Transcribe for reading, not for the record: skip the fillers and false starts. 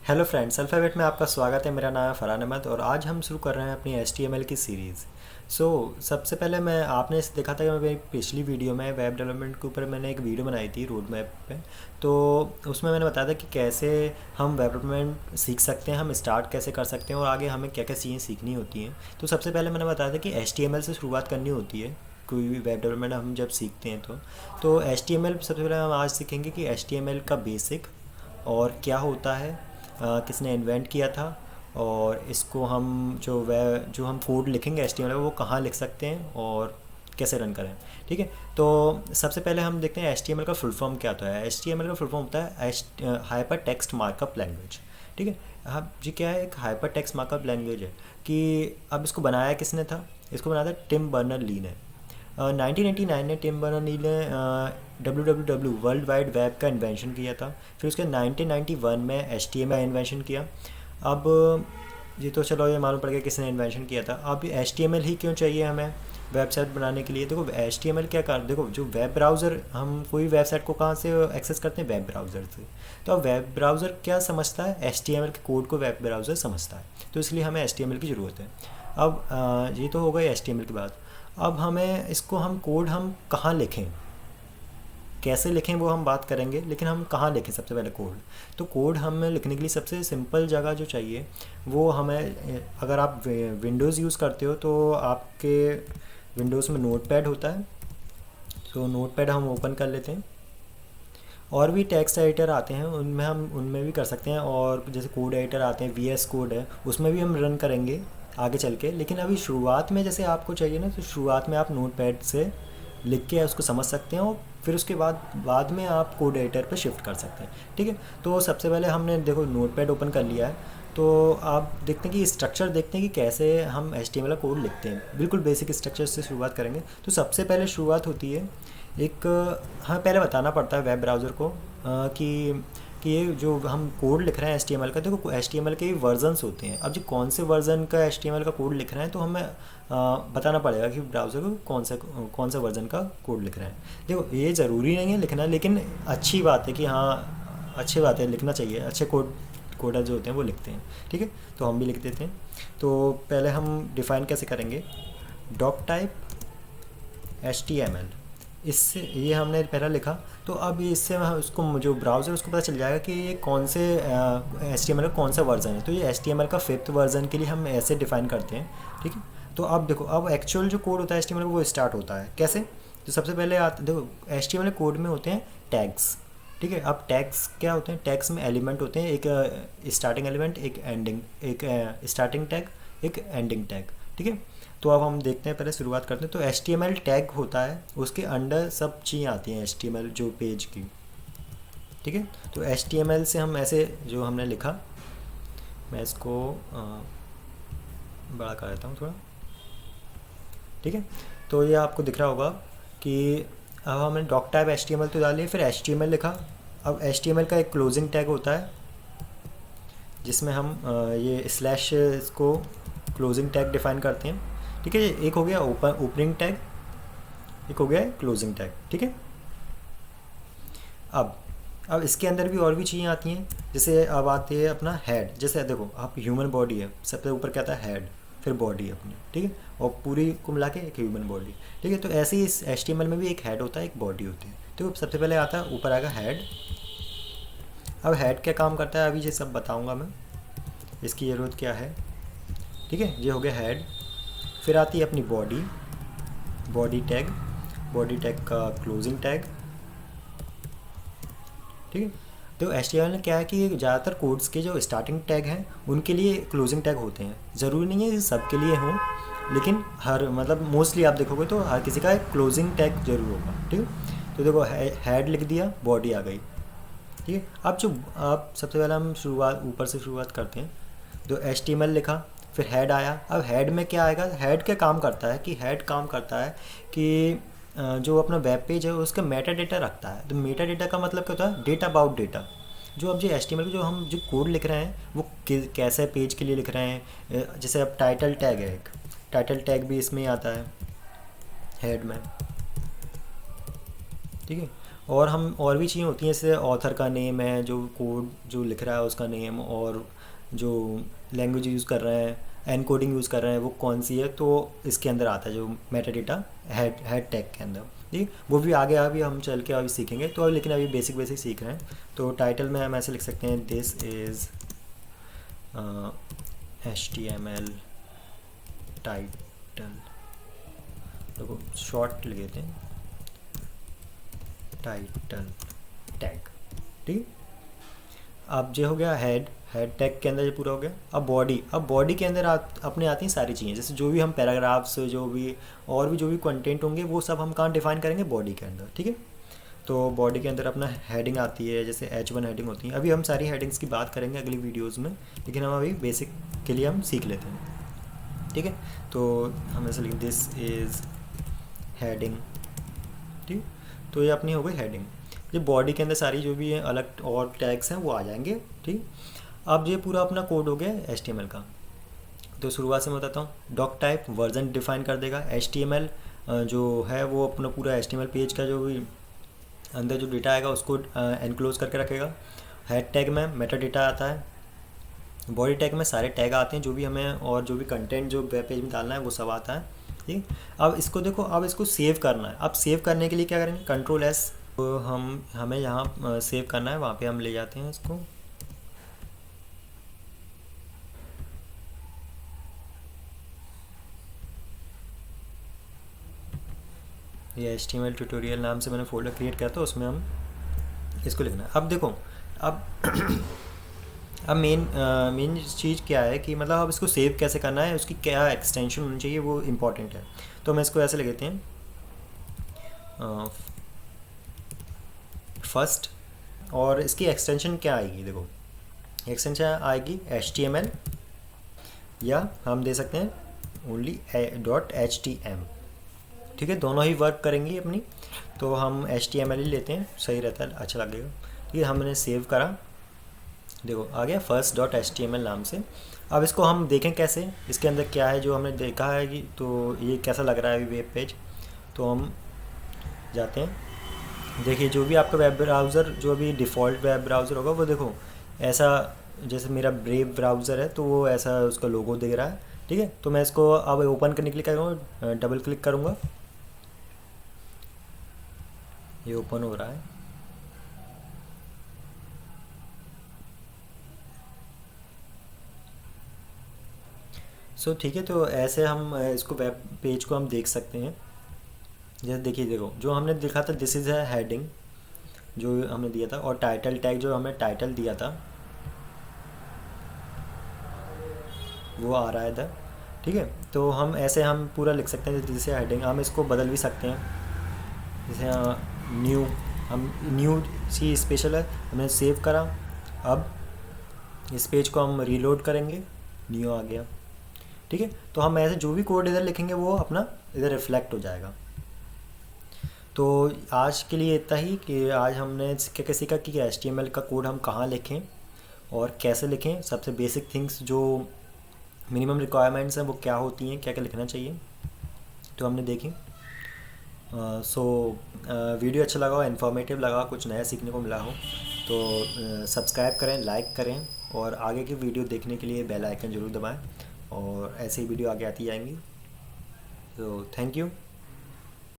Hello friends, alphabet में आपका स्वागत है। मेरा नाम है फरहान अहमद और आज हम शुरू कर रहे हैं अपनी HTML की सीरीज़। सबसे पहले मैं आपने देखा था कि मेरी पिछली वीडियो में वेब डेवलपमेंट के ऊपर मैंने एक वीडियो बनाई थी रोड मैप पे। तो उसमें मैंने बताया था कि कैसे हम वेब डेवलपमेंट सीख सकते हैं, हम स्टार्ट कैसे कर सकते हैं और आगे हमें क्या क्या चीज़ें सीखनी होती हैं। तो सबसे पहले मैंने बताया था कि HTML से शुरुआत करनी होती है कोई भी वेब डेवलपमेंट हम जब सीखते हैं। तो HTML सबसे पहले हम आज सीखेंगे कि HTML का बेसिक और क्या होता है, किसने इन्वेंट किया था, और इसको हम जो हम कोड लिखेंगे HTML में वो कहाँ लिख सकते हैं और कैसे रन करें। ठीक है। तो सबसे पहले हम देखते हैं HTML का फुल फॉर्म क्या होता है। HTML का फुल फॉर्म होता है हाइपर टेक्स्ट मार्कअप लैंग्वेज। ठीक है। अब जी क्या है, एक हाइपर टेक्स्ट मार्कअप लैंग्वेज है कि अब इसको बनाया किसने था। इसको बनाया था टिम बर्नर ली ने। 1989 में टिम बर्नर-ली ने WWW वर्ल्ड वाइड वेब का इन्वेंशन किया था। फिर उसके 1991 में HTML का इन्वेंशन किया। अब ये तो चलो ये मालूम पड़ गया किसने इन्वेंशन किया था। अब HTML ही क्यों चाहिए हमें वेबसाइट बनाने के लिए। देखो HTML क्या कर, देखो जो वेब ब्राउज़र, हम कोई वेबसाइट को कहाँ से एक्सेस करते हैं, वेब ब्राउज़र से। तो अब वेब ब्राउज़र क्या समझता है, HTML के कोड को वेब ब्राउज़र समझता है, तो इसलिए हमें HTML की ज़रूरत है। अब ये तो हो गई HTML की बात। अब हमें इसको हम कोड हम कहाँ लिखें, कैसे लिखें वो हम बात करेंगे, लेकिन हम कहाँ लिखें सबसे पहले कोड। तो कोड हमें लिखने के लिए सबसे सिंपल जगह जो चाहिए वो हमें, अगर आप विंडोज़ यूज़ करते हो तो आपके विंडोज़ में नोटपैड होता है। तो नोटपैड हम ओपन कर लेते हैं। और भी टेक्स्ट एडिटर आते हैं, उनमें भी कर सकते हैं, और जैसे कोड एडिटर आते हैं, VS कोड है, उसमें भी हम रन करेंगे आगे चल के। लेकिन अभी शुरुआत में जैसे आपको चाहिए ना, तो शुरुआत में आप नोटपैड से लिख के उसको समझ सकते हैं और फिर उसके बाद में आप कोड एडिटर पे शिफ्ट कर सकते हैं। ठीक है। तो सबसे पहले हमने देखो नोटपैड ओपन कर लिया है। तो आप देखते हैं कि स्ट्रक्चर देखते हैं कि कैसे हम HTML का कोड लिखते हैं। बिल्कुल बेसिक स्ट्रक्चर से शुरुआत करेंगे। तो सबसे पहले शुरुआत होती है एक, हाँ पहले बताना पड़ता है वेब ब्राउज़र को कि ये जो हम कोड लिख रहे हैं HTML का, देखो HTML के वर्जन्स होते हैं। अब जो कौन से वर्जन का HTML का कोड लिख रहे हैं तो हमें बताना पड़ेगा कि ब्राउज़र को कौन सा वर्जन का कोड लिख रहे हैं। देखो ये ज़रूरी नहीं है लिखना, लेकिन अच्छी बात है कि हाँ अच्छी बात है, लिखना चाहिए। अच्छे कोडर जो होते हैं वो लिखते हैं। ठीक है। तो हम भी लिख देते हैं। तो पहले हम डिफ़ाइन कैसे करेंगे, डॉक टाइप HTML, इससे ये हमने पहला लिखा। तो अब इससे हम उसको जो ब्राउज़र उसको पता चल जाएगा कि ये कौन से HTML का कौन सा वर्जन है। तो ये HTML का 5th वर्जन के लिए हम ऐसे डिफ़ाइन करते हैं। ठीक है। तो अब देखो, अब एक्चुअल जो कोड होता है HTML वो स्टार्ट होता है कैसे। तो सबसे पहले देखो HTML कोड में होते हैं टैग्स। ठीक है। अब टैग्स क्या होते हैं, टैग्स में एलिमेंट होते हैं, एक स्टार्टिंग एलिमेंट, एक एंडिंग, एक स्टार्टिंग टैग, एक एंडिंग टैग। ठीक है। तो अब हम देखते हैं, पहले शुरुआत करते हैं। तो HTML टैग होता है, उसके अंडर सब चीज़ें आती हैं HTML जो पेज की। ठीक है। तो HTML से हम ऐसे जो हमने लिखा, मैं इसको बड़ा कर देता हूँ थोड़ा। ठीक है। तो ये आपको दिख रहा होगा कि अब हमने डॉक टाइप HTML तो डालिए, फिर HTML लिखा। अब HTML का एक क्लोजिंग टैग होता है जिसमें हम ये स्लैश इसको क्लोजिंग टैग डिफाइन करते हैं। ठीक है। एक हो गया ओपनिंग टैग, एक हो गया क्लोजिंग टैग। ठीक है। अब इसके अंदर भी और भी चीज़ें आती हैं। जैसे अब आती है अपना हेड। जैसे देखो आप ह्यूमन बॉडी है, सबसे ऊपर क्या आता है, हेड, फिर बॉडी अपनी। ठीक है। और पूरी को मिला के एक ह्यूमन बॉडी। ठीक है। तो ऐसे ही इस HTML में भी एक हेड होता है, एक बॉडी होती है। तो सबसे पहले आता है, ऊपर आएगा हेड। अब हेड क्या काम करता है अभी ये सब बताऊँगा मैं, इसकी ज़रूरत क्या है। ठीक है। ये हो गया हेड। फिर आती है अपनी body, body tag, body tag का क्लोजिंग टैग। ठीक है। तो HTML में क्या है कि ज़्यादातर कोड्स के जो स्टार्टिंग टैग हैं उनके लिए क्लोजिंग टैग होते हैं। ज़रूरी नहीं है कि सबके लिए हों, लेकिन हर मतलब मोस्टली आप देखोगे तो हर किसी का एक क्लोजिंग टैग जरूर होगा। ठीक है। तो देखो हेड लिख दिया, बॉडी आ गई। ठीक है। अब सबसे पहले हम शुरुआत ऊपर से शुरुआत करते हैं। तो HTML लिखा, फिर हेड आया। अब हेड में क्या आएगा, हेड क्या काम करता है कि हेड काम करता है कि जो अपना वेब पेज है उसका मेटा डेटा रखता है। तो मेटा डेटा का मतलब क्या होता है, डेटा अबाउट डेटा। जो अब जो HTML जो हम जो कोड लिख रहे हैं वो कैसे पेज के लिए लिख रहे हैं। जैसे अब टाइटल टैग है, एक टाइटल टैग भी इसमें आता है हेड में। ठीक है। और हम और भी चीज़ें होती हैं, जैसे ऑथर का नेम है, जो कोड जो लिख रहा है उसका नेम, और जो लैंग्वेज यूज़ कर रहे हैं, एनकोडिंग यूज़ कर रहे हैं वो कौन सी है, तो इसके अंदर आता है जो मेटा डेटा हेड टैग के अंदर। ठीक, वो भी आगे अभी हम चल के अभी सीखेंगे, तो लेकिन अभी बेसिक बेसिक सीख रहे हैं। तो टाइटल में हम ऐसे लिख सकते हैं, दिस इज़ HTML टाइटल, देखो शॉर्ट लिख देते हैं, टाइटल टैग। ठीक, अब जो हो गया हेड टैग के अंदर ये पूरा हो गया। अब बॉडी के अंदर अपने आती हैं सारी चीज़ें, जैसे जो भी हम पैराग्राफ्स, जो भी और भी जो भी कंटेंट होंगे वो सब हम कहाँ डिफाइन करेंगे, बॉडी के अंदर। ठीक है, तो बॉडी के अंदर अपना हेडिंग आती है, जैसे H1 हेडिंग होती है। अभी हम सारी हेडिंग्स की बात करेंगे अगली वीडियोज़ में, लेकिन हम अभी बेसिक के लिए हम सीख लेते हैं। ठीक है, तो हम ऐसे लिखें, दिस इज़ हेडिंग। ठीक, तो ये अपनी हो गई हेडिंग। ये बॉडी के अंदर सारी जो भी है अलग और टैग्स हैं वो आ जाएंगे। ठीक, अब ये पूरा अपना कोड हो गया HTML का। तो शुरुआत से मैं बताता हूँ, डॉक टाइप वर्जन डिफाइन कर देगा। HTML जो है वो अपना पूरा HTML पेज का जो भी अंदर जो डेटा आएगा उसको एनक्लोज करके रखेगा। हेड टैग में मेटा डेटा आता है। बॉडी टैग में सारे टैग आते हैं जो भी हमें, और जो भी कंटेंट जो वेब पेज में डालना है वो सब आता है। ठीक, अब इसको देखो, अब इसको सेव करना है। अब सेव करने के लिए क्या करेंगे, Ctrl+S। तो हमें यहाँ सेव करना है, वहाँ पे हम ले जाते हैं इसको। ये HTML ट्यूटोरियल नाम से मैंने फोल्डर क्रिएट किया था, उसमें हम इसको लिखना है। अब देखो, अब अब मेन चीज़ क्या है कि मतलब अब इसको सेव कैसे करना है, उसकी क्या एक्सटेंशन होनी चाहिए, वो इम्पॉर्टेंट है। तो हम इसको ऐसे लिख देते हैं, फर्स्ट, और इसकी एक्सटेंशन क्या आएगी, देखो एक्सटेंशन आएगी HTML, या हम दे सकते हैं ओनली .htm। ठीक है, दोनों ही वर्क करेंगी अपनी। तो हम HTML ही लेते हैं, सही रहता है, अच्छा लगेगा। ठीक है, हमने सेव करा, देखो आ गया first.html नाम से। अब इसको हम देखें कैसे, इसके अंदर क्या है जो हमने देखा है कि, तो ये कैसा लग रहा है अभी वेब पेज। तो हम जाते हैं, देखिए जो भी आपका वेब ब्राउज़र, जो भी डिफ़ॉल्ट वेब ब्राउज़र होगा वो देखो ऐसा, जैसे मेरा ब्रेव ब्राउज़र है तो वो ऐसा उसका लोगो दिख रहा है। ठीक है, तो मैं इसको अब ओपन करने के लिए क्या करूँगा, डबल क्लिक करूँगा, ये ओपन हो रहा है। ठीक है, तो ऐसे हम इसको वेब पेज को हम देख सकते हैं। जैसे देखिए, देखो जो हमने देखा था, दिस इज़ है हेडिंग जो हमने दिया था, और टाइटल टैग जो हमने टाइटल दिया था वो आ रहा है इधर। ठीक है, तो हम ऐसे हम पूरा लिख सकते हैं, जैसे हेडिंग हम इसको बदल भी सकते हैं, जैसे न्यू, हम न्यू सी स्पेशल है, हमने सेव करा। अब इस पेज को हम रीलोड करेंगे, न्यू आ गया। ठीक है, तो हम ऐसे जो भी कोड इधर लिखेंगे वो अपना इधर रिफ्लेक्ट हो जाएगा। तो आज के लिए इतना ही, कि आज हमने क्या सीखा कि HTML का कोड हम कहाँ लिखें और कैसे लिखें, सबसे बेसिक थिंग्स जो मिनिमम रिक्वायरमेंट्स हैं वो क्या होती हैं, क्या क्या लिखना चाहिए, तो हमने देखी। वीडियो अच्छा लगा हो, इन्फॉर्मेटिव लगा, कुछ नया सीखने को मिला हो, तो सब्सक्राइब करें, लाइक करें, और आगे की वीडियो देखने के लिए बेल आइकन ज़रूर दबाएं, और ऐसे ही वीडियो आगे आती जाएंगी। तो थैंक यू।